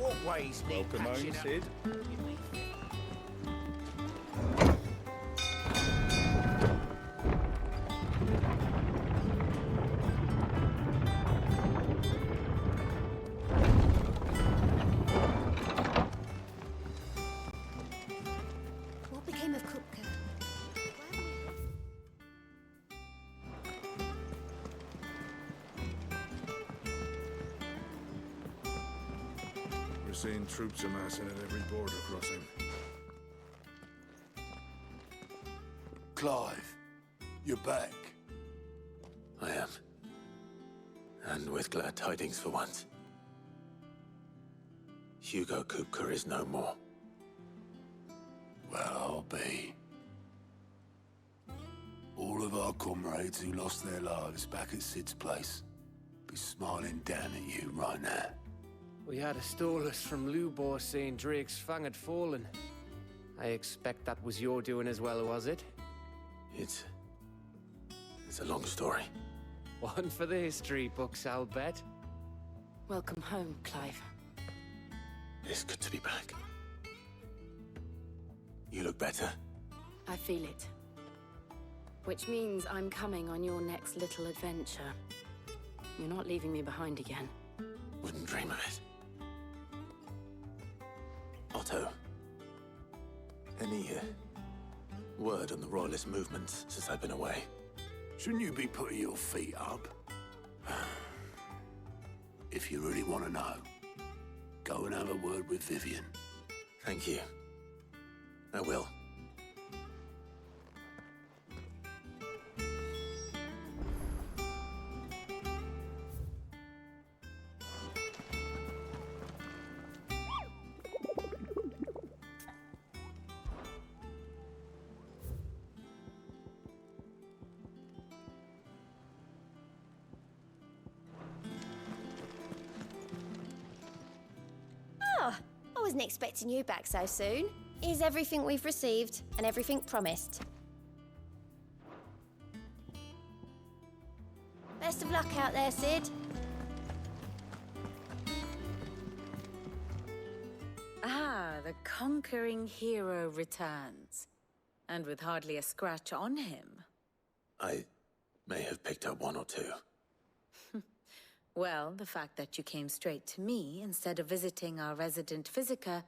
Walkways need Welcome home, patching up. Sid. What became of Kupka? We're seeing troops amassing at every border crossing. Clive, you're back. I am. And with glad tidings for once. Hugo Kupka is no more. Well, I'll be. All of our comrades who lost their lives back at Sid's place be smiling down at you right now. We had a stolus from Lubor saying Drake's fang had fallen. I expect that was your doing as well, was it? It's a long story. One for the history books, I'll bet. Welcome home, Clive. It's good to be back. You look better. I feel it. Which means I'm coming on your next little adventure. You're not leaving me behind again. Wouldn't dream of it. Otto. Any word on the Royalist movements since I've been away? Shouldn't you be putting your feet up? If you really want to know, go and have a word with Vivian. Thank you. I will. I wasn't expecting you back so soon. Here's everything we've received and everything promised. Best of luck out there, Sid. Ah, the conquering hero returns. And with hardly a scratch on him. I may have picked up one or two. Well, the fact that you came straight to me instead of visiting our resident physiker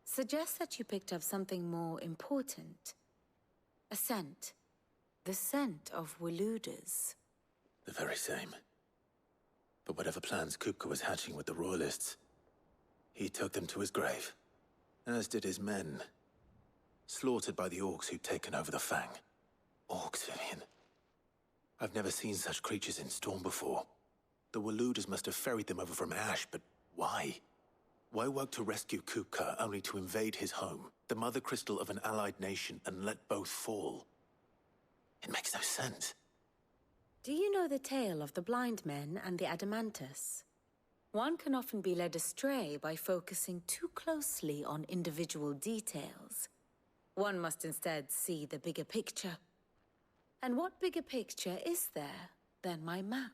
suggests that you picked up something more important. A scent. The scent of Waludas. The very same. But whatever plans Kupka was hatching with the Royalists, he took them to his grave. As did his men. Slaughtered by the orcs who'd taken over the Fang. Orcs, Vivian. I've never seen such creatures in Storm before. The Waludas must have ferried them over from Ash, but why? Why work to rescue Kupka only to invade his home, the mother crystal of an allied nation, and let both fall? It makes no sense. Do you know the tale of the blind men and the Adamantus? One can often be led astray by focusing too closely on individual details. One must instead see the bigger picture. And what bigger picture is there than my map?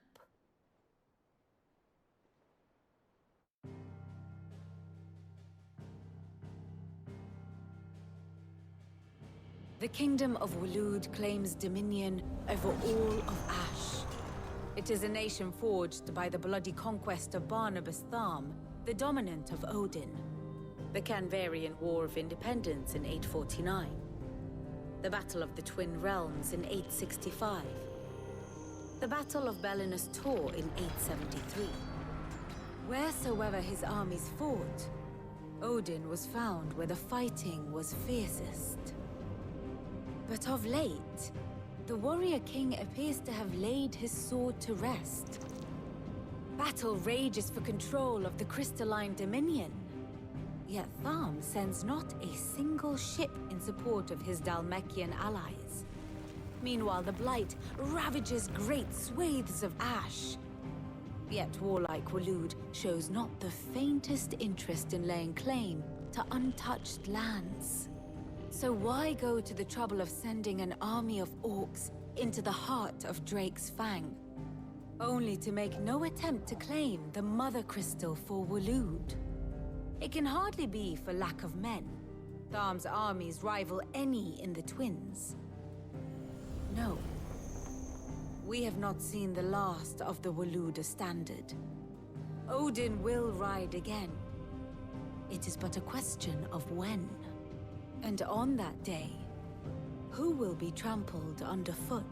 The Kingdom of Waloed claims dominion over all of Ash. It is a nation forged by the bloody conquest of Barnabas Tharm, the dominant of Odin. The Canvarian War of Independence in 849. The Battle of the Twin Realms in 865. The Battle of Belinus Tor in 873. Wheresoever his armies fought, Odin was found where the fighting was fiercest. But of late, the warrior king appears to have laid his sword to rest. Battle rages for control of the crystalline dominion. Yet Tharm sends not a single ship in support of his Dhalmekian allies. Meanwhile, the Blight ravages great swathes of Ash. Yet warlike Waloed shows not the faintest interest in laying claim to untouched lands. So why go to the trouble of sending an army of orcs into the heart of Drake's Fang, only to make no attempt to claim the Mother Crystal for Waloed? It can hardly be for lack of men. Tharm's armies rival any in the Twins. No. We have not seen the last of the Waloed standard. Odin will ride again. It is but a question of when. And on that day, who will be trampled underfoot?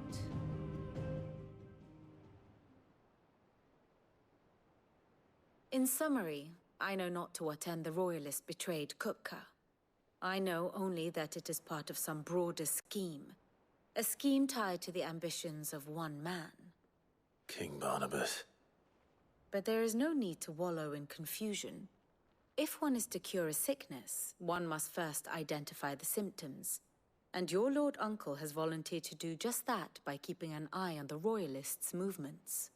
In summary, I know not to what end the Royalists betrayed Kupka. I know only that it is part of some broader scheme. A scheme tied to the ambitions of one man. King Barnabas. But there is no need to wallow in confusion. If one is to cure a sickness, one must first identify the symptoms. And your Lord Uncle has volunteered to do just that by keeping an eye on the Royalists' movements.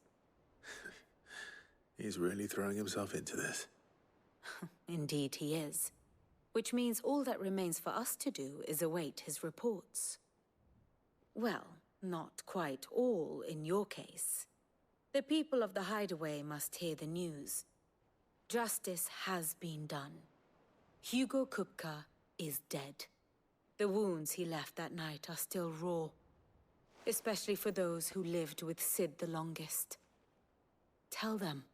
He's really throwing himself into this. Indeed he is. Which means all that remains for us to do is await his reports. Well, not quite all in your case. The people of the Hideaway must hear the news. Justice has been done. Hugo Kupka is dead. The wounds he left that night are still raw, especially for those who lived with Sid the longest. Tell them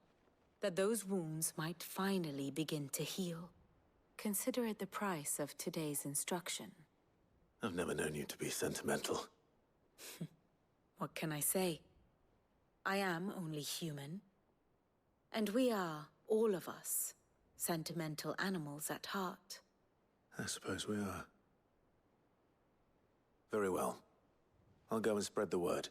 that those wounds might finally begin to heal. Consider it the price of today's instruction. I've never known you to be sentimental. What can I say? I am only human. And we are, all of us, sentimental animals at heart. I suppose we are. Very well. I'll go and spread the word.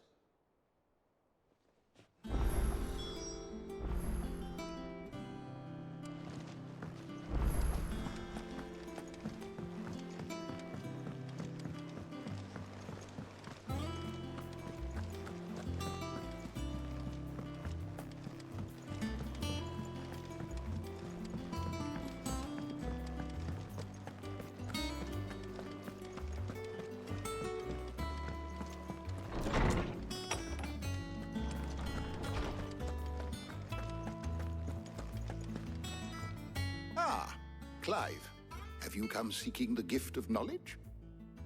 Ah, Clive. Have you come seeking the gift of knowledge?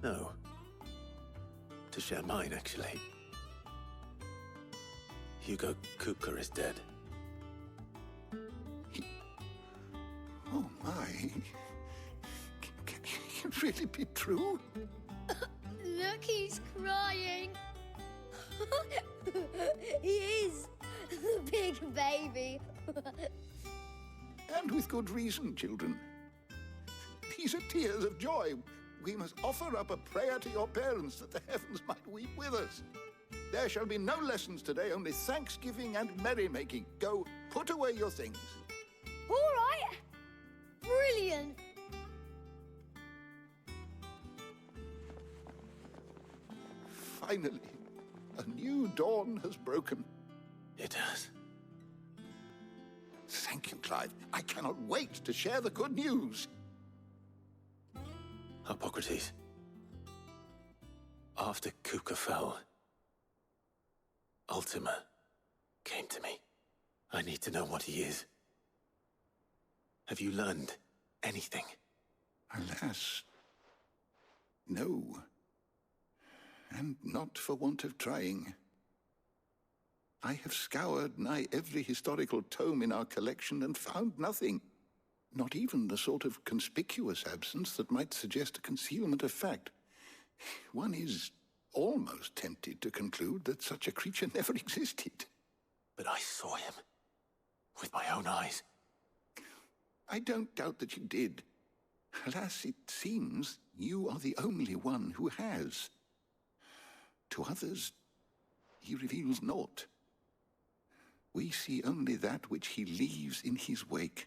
No. To share mine, actually. Hugo Kupka is dead. Oh, my. Can it really be true? Look, he's crying. He is. The big baby. And with good reason, children. These are tears of joy. We must offer up a prayer to your parents that the heavens might weep with us. There shall be no lessons today, only thanksgiving and merrymaking. Go, put away your things. All right. Brilliant. Finally, a new dawn has broken. It has. Thank you, Clive. I cannot wait to share the good news. Hippocrates. After Kupka fell, Ultima came to me. I need to know what he is. Have you learned anything? Alas, no. And not for want of trying. I have scoured nigh every historical tome in our collection and found nothing. Not even the sort of conspicuous absence that might suggest a concealment of fact. One is almost tempted to conclude that such a creature never existed. But I saw him. With my own eyes. I don't doubt that you did. Alas, it seems you are the only one who has. To others, he reveals naught. We see only that which he leaves in his wake,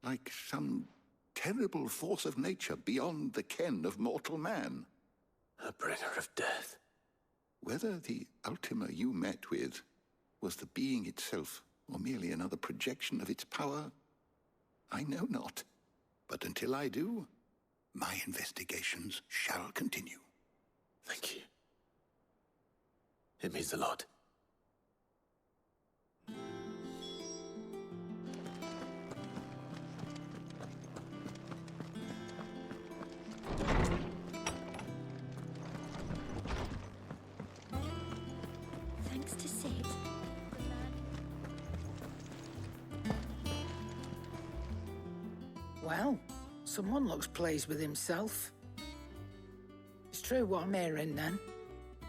like some terrible force of nature beyond the ken of mortal man. A bringer of death. Whether the Ultima you met with was the being itself, or merely another projection of its power, I know not. But until I do, my investigations shall continue. Thank you. It means a lot. next to Sid. Well, someone looks pleased with himself. It's true what I'm hearing, then.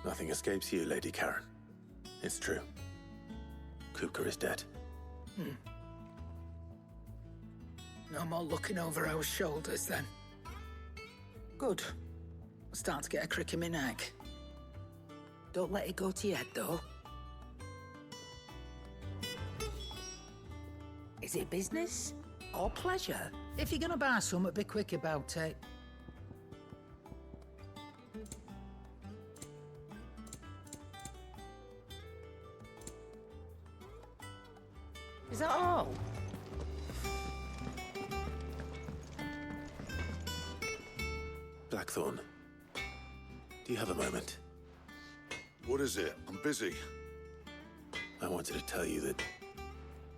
Nothing escapes you, Lady Karen. It's true. Kupka is dead. No more looking over our shoulders, then. Good. I'm starting to get a crick in my neck. Don't let it go to your head, though. Is it business or pleasure? If you're gonna buy something, be quick about it. Is that all? Blackthorn, do you have a moment? What is it? I'm busy. I wanted to tell you that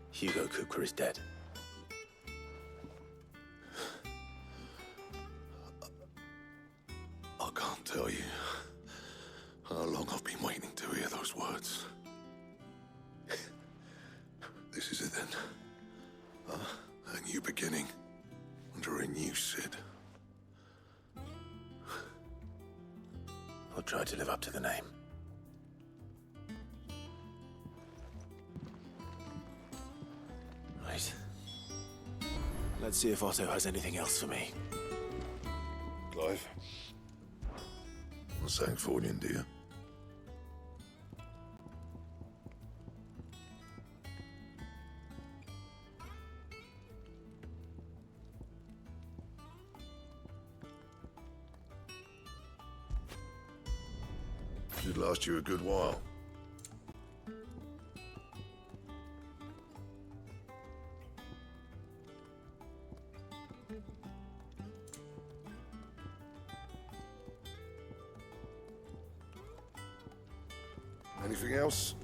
Hugo Kupka is dead. I can't tell you how long I've been waiting to hear those words. This is it then. A new beginning under a new Sid. I'll try to live up to the name. Right. Let's see if Otto has anything else for me. Clive? I'm saying for you, dear. Should last you a good while. Anything else?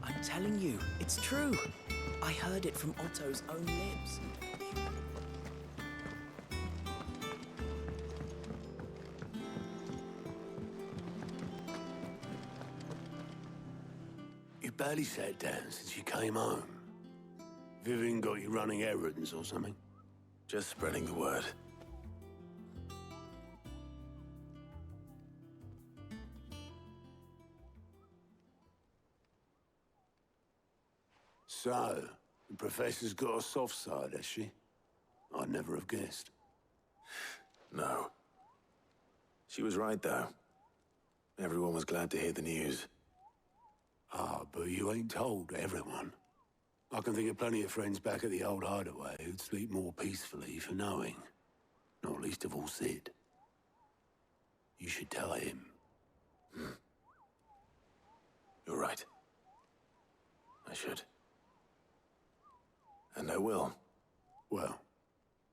I'm telling you, it's true. I heard it from Otto's own lips. You barely sat down since you came home. Vivian got you running errands or something? Just spreading the word. So, the Professor's got a soft side, has she? I'd never have guessed. No. She was right, though. Everyone was glad to hear the news. Ah, but you ain't told everyone. I can think of plenty of friends back at the old hideaway who'd sleep more peacefully for knowing. Not least of all Sid. You should tell him. You're right. I should. And I will. Well,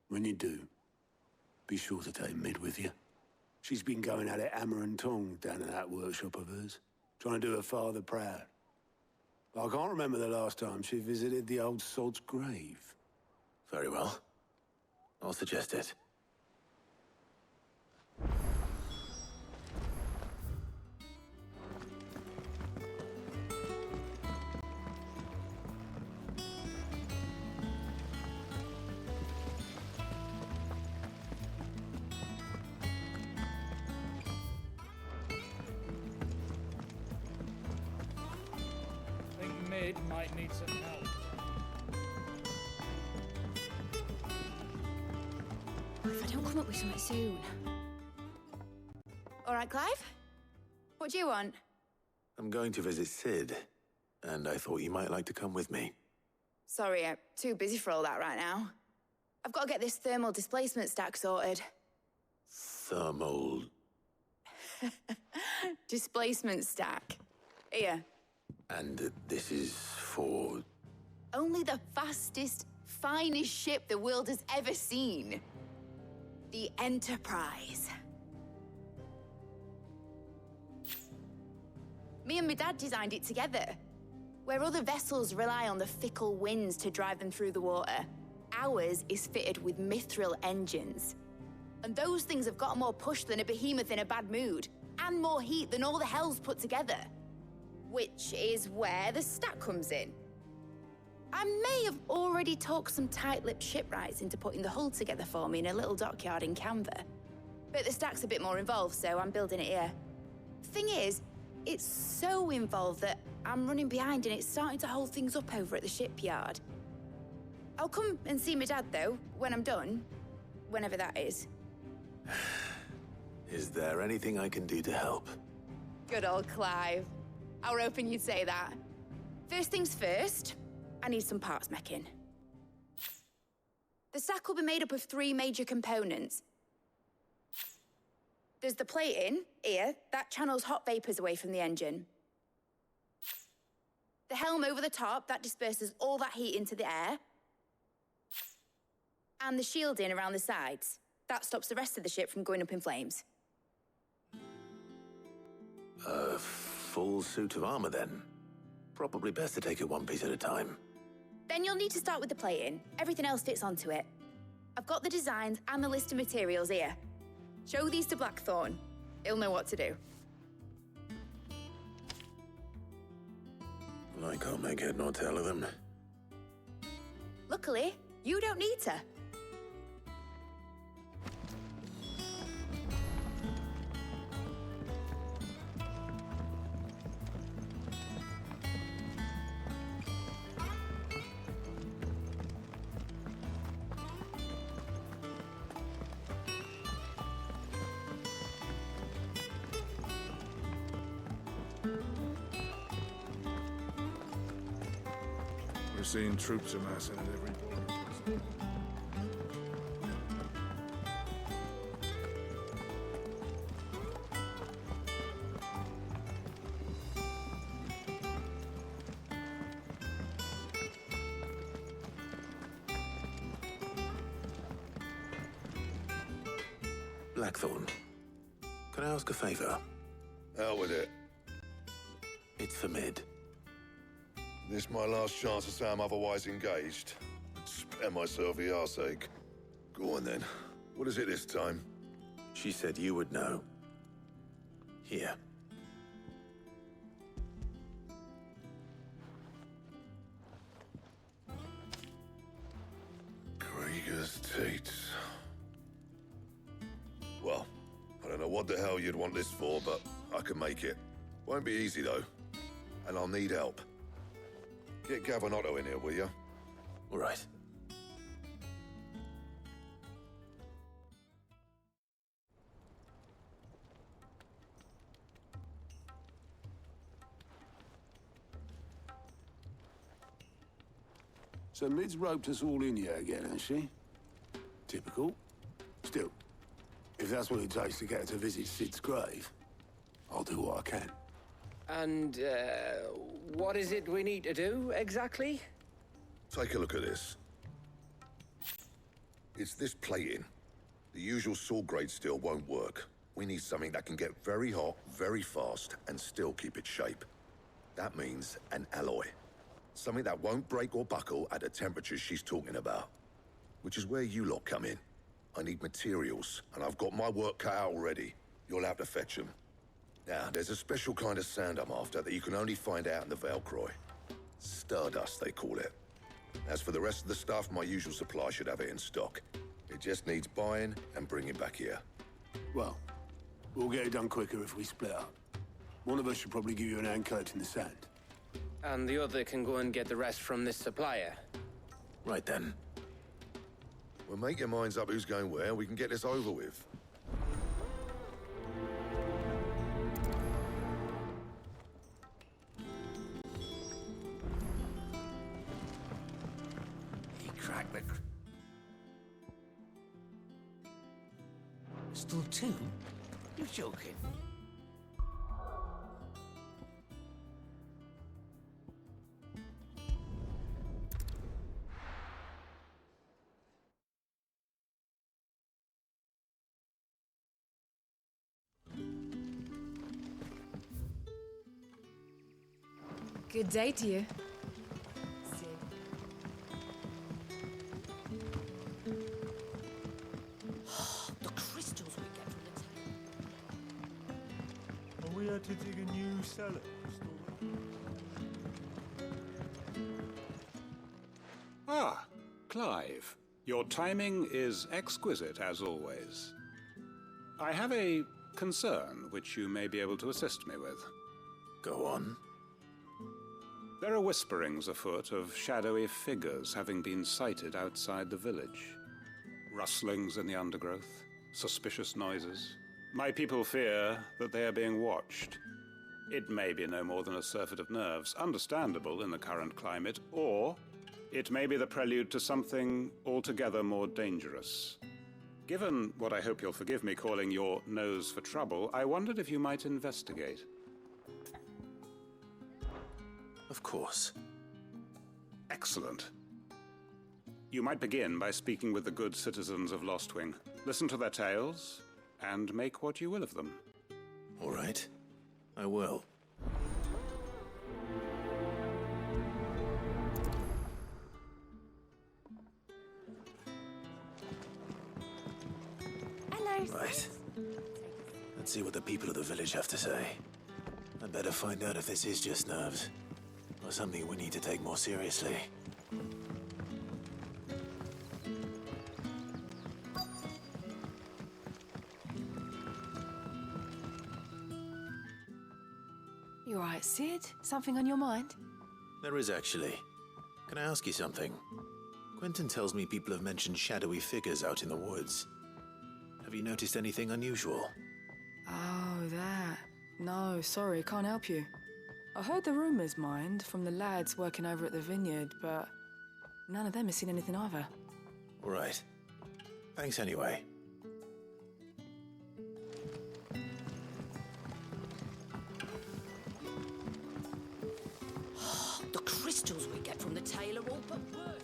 when you do, be sure to take Mid with you. She's been going at it hammer and tongs down in that workshop of hers, trying to do her father proud. I can't remember the last time she visited the old sod's grave. Very well. I'll suggest it. Mid might need some help. If I don't come up with something soon. All right, Clive? What do you want? I'm going to visit Sid, and I thought you might like to come with me. Sorry, I'm too busy for all that right now. I've got to get this thermal displacement stack sorted. Thermal... Displacement stack. Here. And this is for... Only the fastest, finest ship the world has ever seen. The Enterprise. Me and my dad designed it together. Where other vessels rely on the fickle winds to drive them through the water, ours is fitted with mithril engines. And those things have got more push than a behemoth in a bad mood, and more heat than all the hells put together. Which is where the stack comes in. I may have already talked some tight-lipped shipwrights into putting the hull together for me in a little dockyard in Canva. But the stack's a bit more involved, so I'm building it here. Thing is, it's so involved that I'm running behind and it's starting to hold things up over at the shipyard. I'll come and see my dad, though, when I'm done. Whenever that is. Is there anything I can do to help? Good old Clive. I were hoping you'd say that. First things first, I need some parts meching. The stack will be made up of 3 major components. There's the plating, here, that channels hot vapors away from the engine. The helm over the top, that disperses all that heat into the air. And the shielding around the sides. That stops the rest of the ship from going up in flames. A full suit of armor, then? Probably best to take it one piece at a time. Then you'll need to start with the plating. Everything else fits onto it. I've got the designs and the list of materials here. Show these to Blackthorn. He'll know what to do. I can't make head nor tail of them. Luckily, you don't need to. We're seeing troops amassing at every border. Blackthorn, can I ask a favor? Out with it. It's for Mid. This my last chance to say I'm otherwise engaged. Spare myself the arseache. Go on then. What is it this time? She said you would know. Here. Krieger's Tates. Well, I don't know what the hell you'd want this for, but I can make it. Won't be easy, though. And I'll need help. Get Gavinotto in here, will ya? All right. So Mid's roped us all in here again, has she? Typical. Still, if that's what it takes to get her to visit Sid's grave, I'll do what I can. And, what is it we need to do, exactly? Take a look at this. It's this plating. The usual sword grade steel won't work. We need something that can get very hot, very fast, and still keep its shape. That means an alloy. Something that won't break or buckle at the temperatures she's talking about. Which is where you lot come in. I need materials, and I've got my work cut out already. You'll have to fetch them. Now, there's a special kind of sand I'm after that you can only find out in the Valcroy. Stardust, they call it. As for the rest of the stuff, my usual supply should have it in stock. It just needs buying and bringing back here. Well, we'll get it done quicker if we split up. One of us should probably give you an hand collecting the sand. And the other can go and get the rest from this supplier. Right then. Well, make your minds up who's going where, and we can get this over with. He cracked the... Still 2? You're joking. Good day to you. The crystals we get from the Are we had to dig a new cellar? Ah, Clive. Your timing is exquisite, as always. I have a concern which you may be able to assist me with. Go on. There are whisperings afoot of shadowy figures having been sighted outside the village. Rustlings in the undergrowth, suspicious noises. My people fear that they are being watched. It may be no more than a surfeit of nerves, understandable in the current climate, or it may be the prelude to something altogether more dangerous. Given what I hope you'll forgive me calling your nose for trouble, I wondered if you might investigate. Of course. Excellent. You might begin by speaking with the good citizens of Lostwing. Listen to their tales, and make what you will of them. All right. I will. Hello. Right. Let's see what the people of the village have to say. I'd better find out if this is just nerves, or something we need to take more seriously. You all right, Sid? Something on your mind? There is actually. Can I ask you something? Quentin tells me people have mentioned shadowy figures out in the woods. Have you noticed anything unusual? Oh, that. No, sorry, can't help you. I heard the rumours, mind, from the lads working over at the vineyard, but none of them has seen anything either. All right. Thanks anyway. The crystals we get from the tail are all but worth.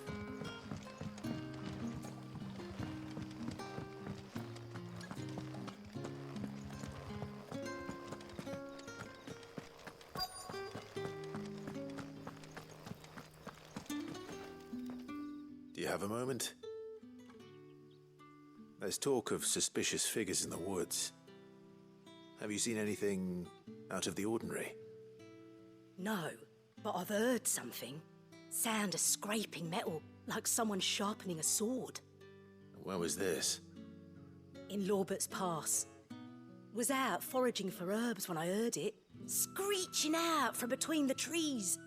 Do you have a moment? There's talk of suspicious figures in the woods. Have you seen anything out of the ordinary? No, but I've heard something. Sound of scraping metal, like someone sharpening a sword. Where was this? In Lorbert's Pass. Was out foraging for herbs when I heard it, screeching out from between the trees.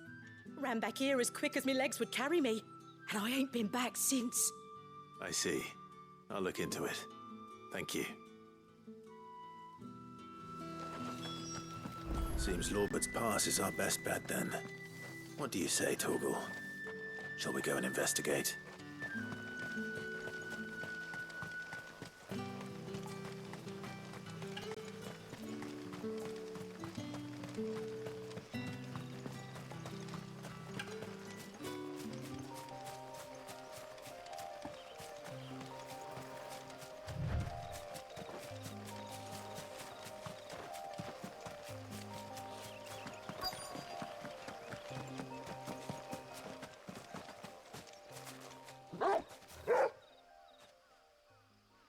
Ran back here as quick as my legs would carry me, and I ain't been back since. I see. I'll look into it. Thank you. Seems Lorbert's Pass is our best bet then. What do you say, Torgal? Shall we go and investigate?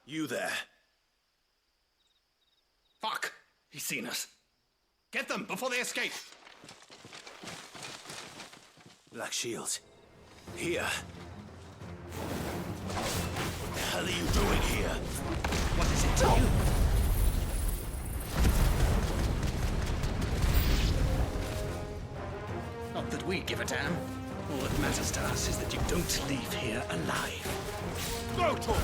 You there. Fuck! He's seen us. Get them before they escape! Black Shields. Here. What the hell are you doing here? What is it to you? Not that we give a damn. All that matters to us is that you don't leave here alive. Go, Tor!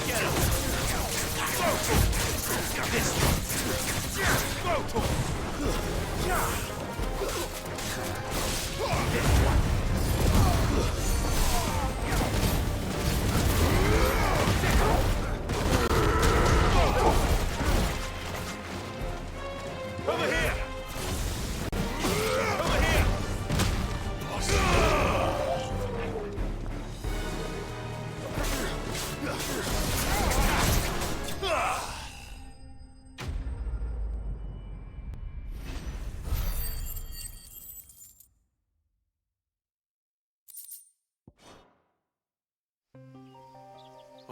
Get him! Go, Tor! This one! Go, Tor! This one! Over here! Over here!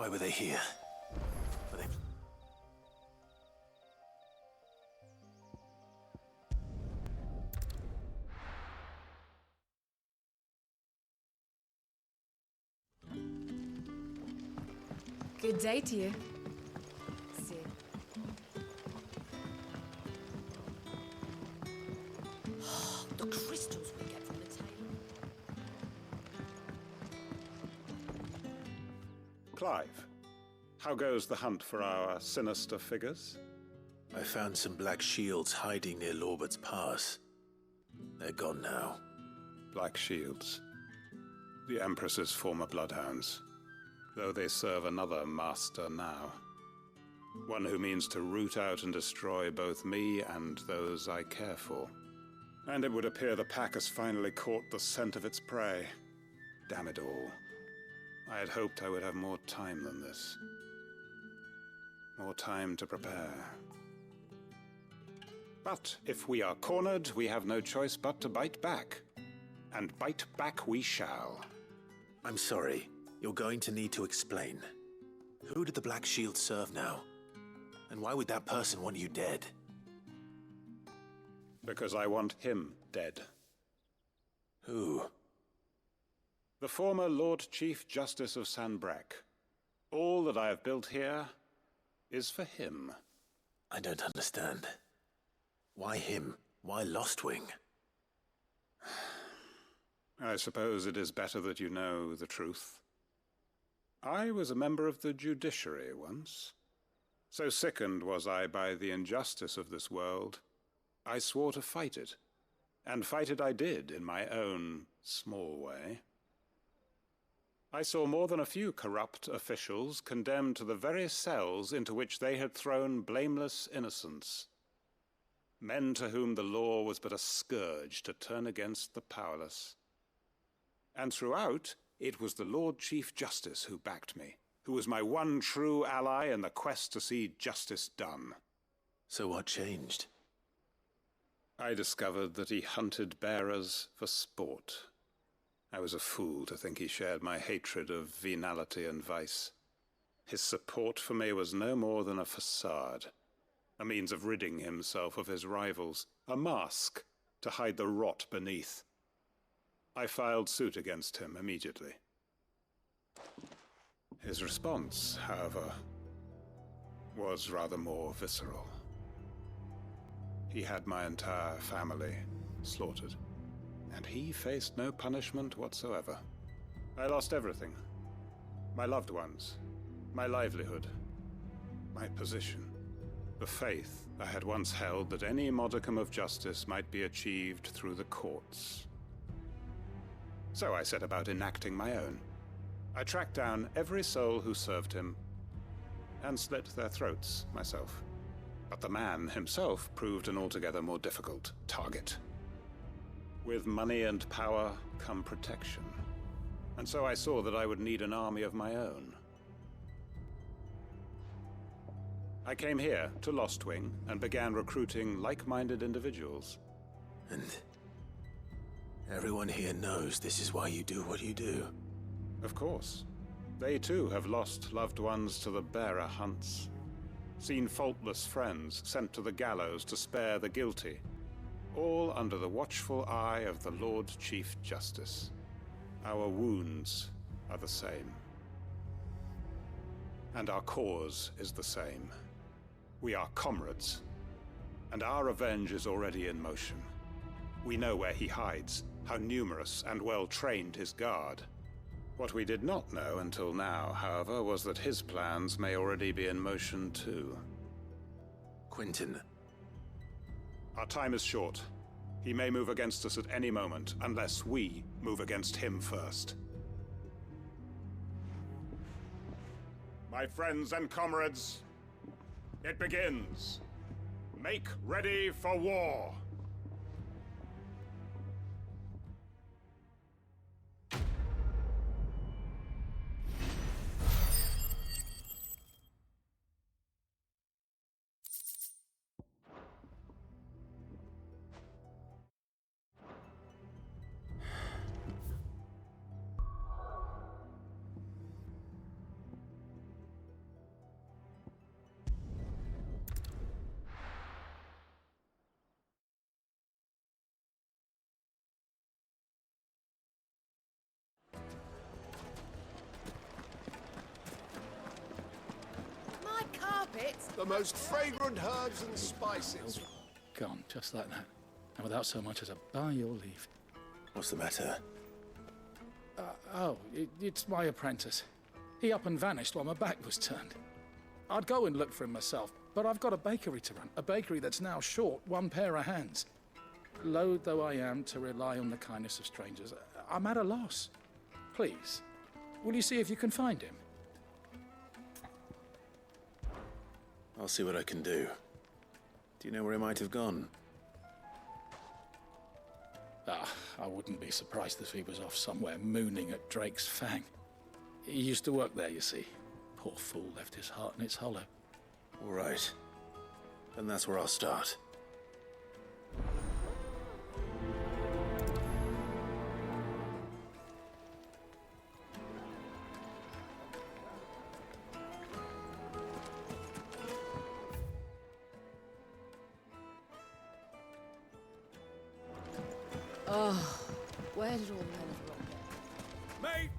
Why were they here? Were they... Good day to you. See you. The crystals we get from the table. Clive, how goes the hunt for our sinister figures? I found some black shields hiding near Lorbert's Pass. They're gone now. Black Shields. The Empress's former bloodhounds. Though they serve another master now. One who means to root out and destroy both me and those I care for. And it would appear the pack has finally caught the scent of its prey. Damn it all. I had hoped I would have more time than this. More time to prepare. But if we are cornered, we have no choice but to bite back. And bite back we shall. I'm sorry. You're going to need to explain. Who did the Black Shield serve now? And why would that person want you dead? Because I want him dead. Who? The former Lord Chief Justice of Sanbreque. All that I have built here is for him. I don't understand. Why him? Why Lostwing? I suppose it is better that you know the truth. I was a member of the judiciary once. So sickened was I by the injustice of this world, I swore to fight it. And fight it I did in my own small way. I saw more than a few corrupt officials condemned to the very cells into which they had thrown blameless innocents. Men to whom the law was but a scourge to turn against the powerless. And throughout, it was the Lord Chief Justice who backed me, who was my one true ally in the quest to see justice done. So what changed? I discovered that he hunted bearers for sport. I was a fool to think he shared my hatred of venality and vice. His support for me was no more than a facade, a means of ridding himself of his rivals, a mask to hide the rot beneath. I filed suit against him immediately. His response, however, was rather more visceral. He had my entire family slaughtered, and he faced no punishment whatsoever. I lost everything. My loved ones, my livelihood, my position, the faith I had once held that any modicum of justice might be achieved through the courts. So I set about enacting my own. I tracked down every soul who served him, and slit their throats myself. But the man himself proved an altogether more difficult target. With money and power come protection, and so I saw that I would need an army of my own. I came here to Lostwing and began recruiting like-minded individuals. And everyone here knows this is why you do what you do. Of course. They too have lost loved ones to the bearer hunts. Seen faultless friends sent to the gallows to spare the guilty. All under the watchful eye of the Lord Chief Justice. Our wounds are the same. And our cause is the same. We are comrades. And our revenge is already in motion. We know where he hides, how numerous and well-trained his guard. What we did not know until now, however, was that his plans may already be in motion too. Quentin. Our time is short. He may move against us at any moment, unless we move against him first. My friends and comrades, it begins. Make ready for war. The most fragrant herbs and spices. Gone, just like that. And without so much as a by your leave. What's the matter? It's my apprentice. He up and vanished while my back was turned. I'd go and look for him myself, but I've got a bakery to run. A bakery that's now short one pair of hands. Loath though I am to rely on the kindness of strangers, I'm at a loss. Please, will you see if you can find him? I'll see what I can do. Do you know where he might have gone? I wouldn't be surprised if he was off somewhere mooning at Drake's Fang. He used to work there, you see. Poor fool left his heart in its hollow. All right. Then that's where I'll start. Oh, where did all the men have gone? Mate!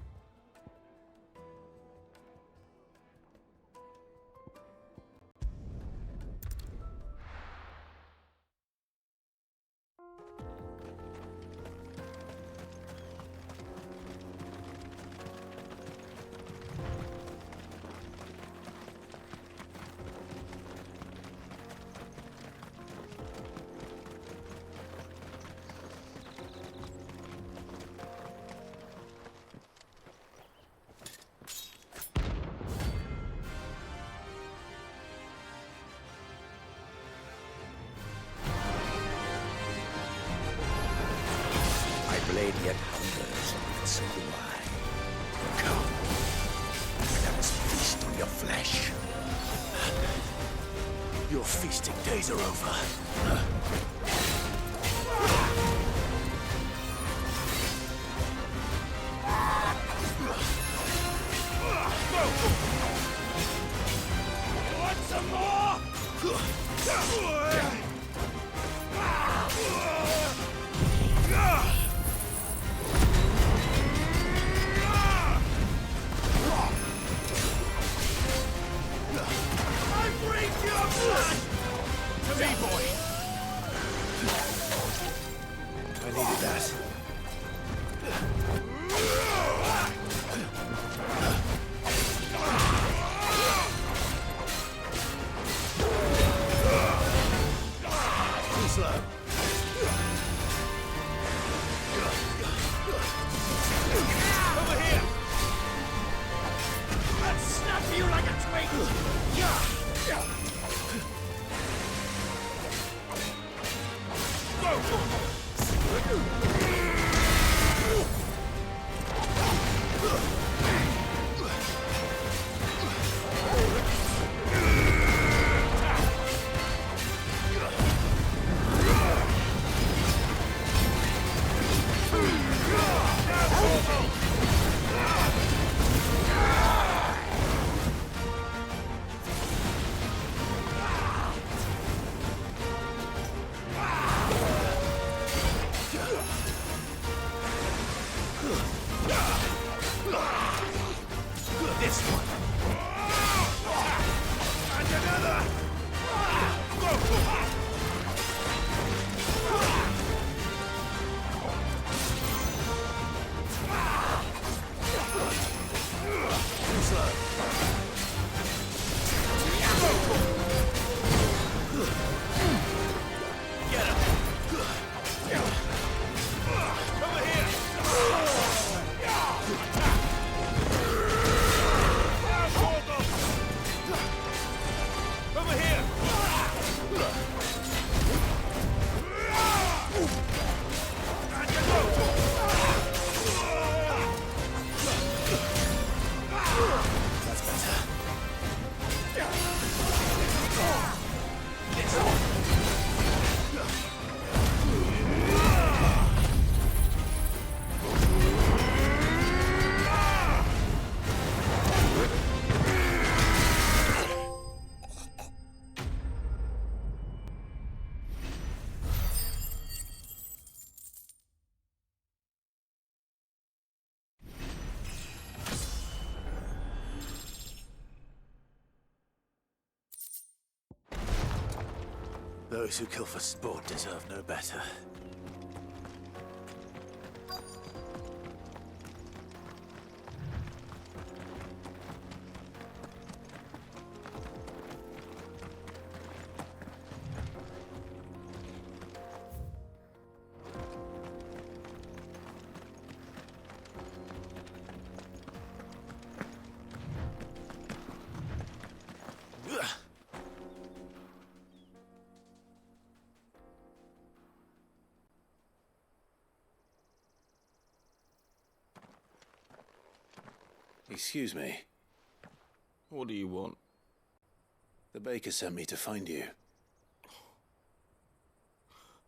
Blade yet hungers, and so do I. Come, let us feast on your flesh. Your feasting days are over. You want some more? I needed that. Too slow. Over here! I'll snap you like a twig! Those who kill for sport deserve no better. Excuse me. What do you want? The baker sent me to find you.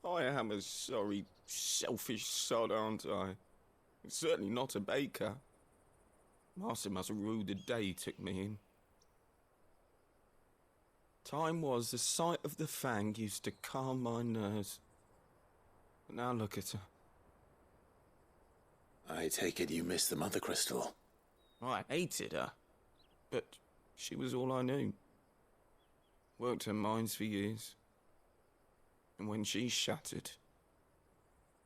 I am a sorry, selfish sod, aren't I? I'm certainly not a baker. Master must have ruled the day he took me in. Time was the sight of the Fang used to calm my nerves. But now look at her. I take it you missed the Mother Crystal. I hated her, but she was all I knew. Worked her mines for years. And when she shattered,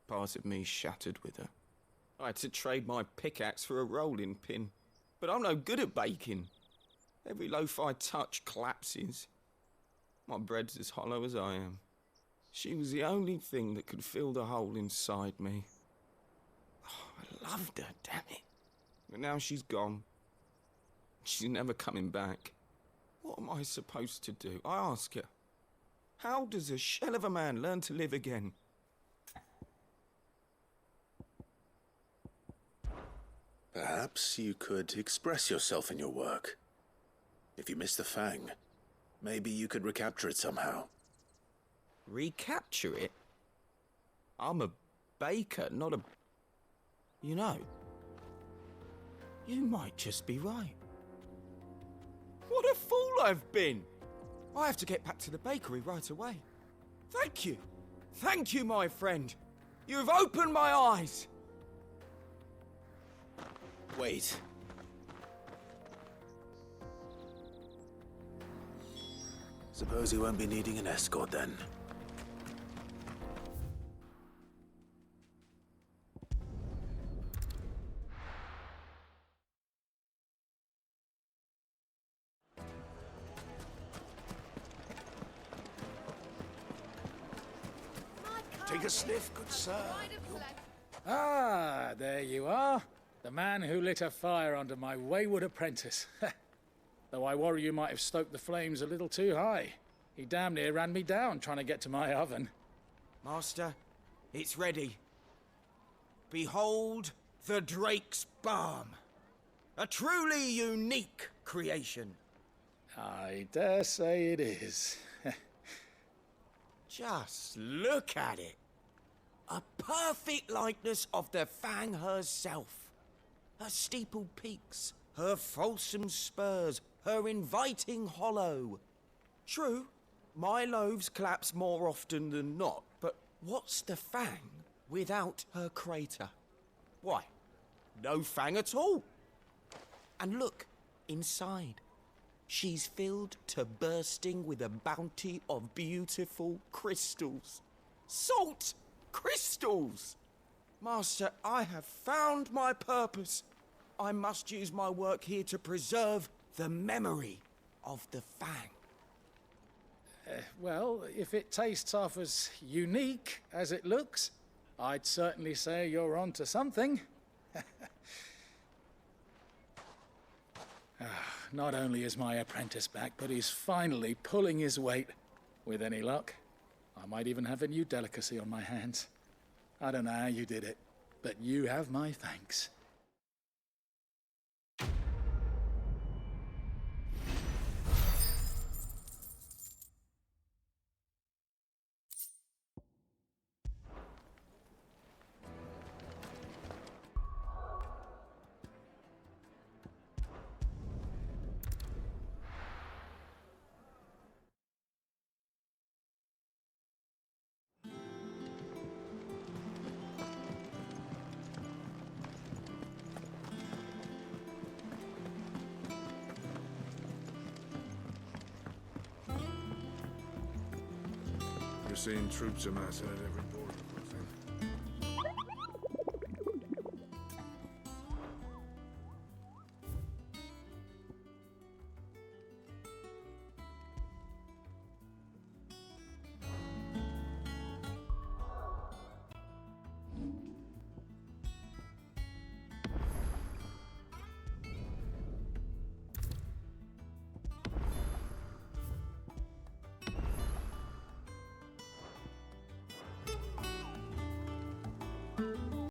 part of me shattered with her. I had to trade my pickaxe for a rolling pin, but I'm no good at baking. Every loaf I touch collapses. My bread's as hollow as I am. She was the only thing that could fill the hole inside me. Oh, I loved her, damn it. But now she's gone. She's never coming back. What am I supposed to do? I ask her. How does a shell of a man learn to live again? Perhaps you could express yourself in your work. If you miss the Fang, maybe you could recapture it somehow. Recapture it? I'm a baker, not a... You know, you might just be right. What a fool I've been! I have to get back to the bakery right away. Thank you. Thank you, my friend. You've opened my eyes. Wait. Suppose you won't be needing an escort then. Take a sniff, good sir. Ah, there you are. The man who lit a fire under my wayward apprentice. Though I worry you might have stoked the flames a little too high. He damn near ran me down trying to get to my oven. Master, it's ready. Behold the Drake's Balm. A truly unique creation. I dare say it is. Just look at it. A perfect likeness of the Fang herself. Her steepled peaks, her fulsome spurs, her inviting hollow. True, my loaves collapse more often than not, but what's the Fang without her crater? Why, no Fang at all. And look, inside. She's filled to bursting with a bounty of beautiful crystals. Salt crystals! Master, I have found my purpose. I must use my work here to preserve the memory of the Fang. Well, if it tastes half as unique as it looks, I'd certainly say you're onto something. Not only is my apprentice back, but he's finally pulling his weight. With any luck, I might even have a new delicacy on my hands. I don't know how you did it, but you have my thanks. Never seen troops amassing at every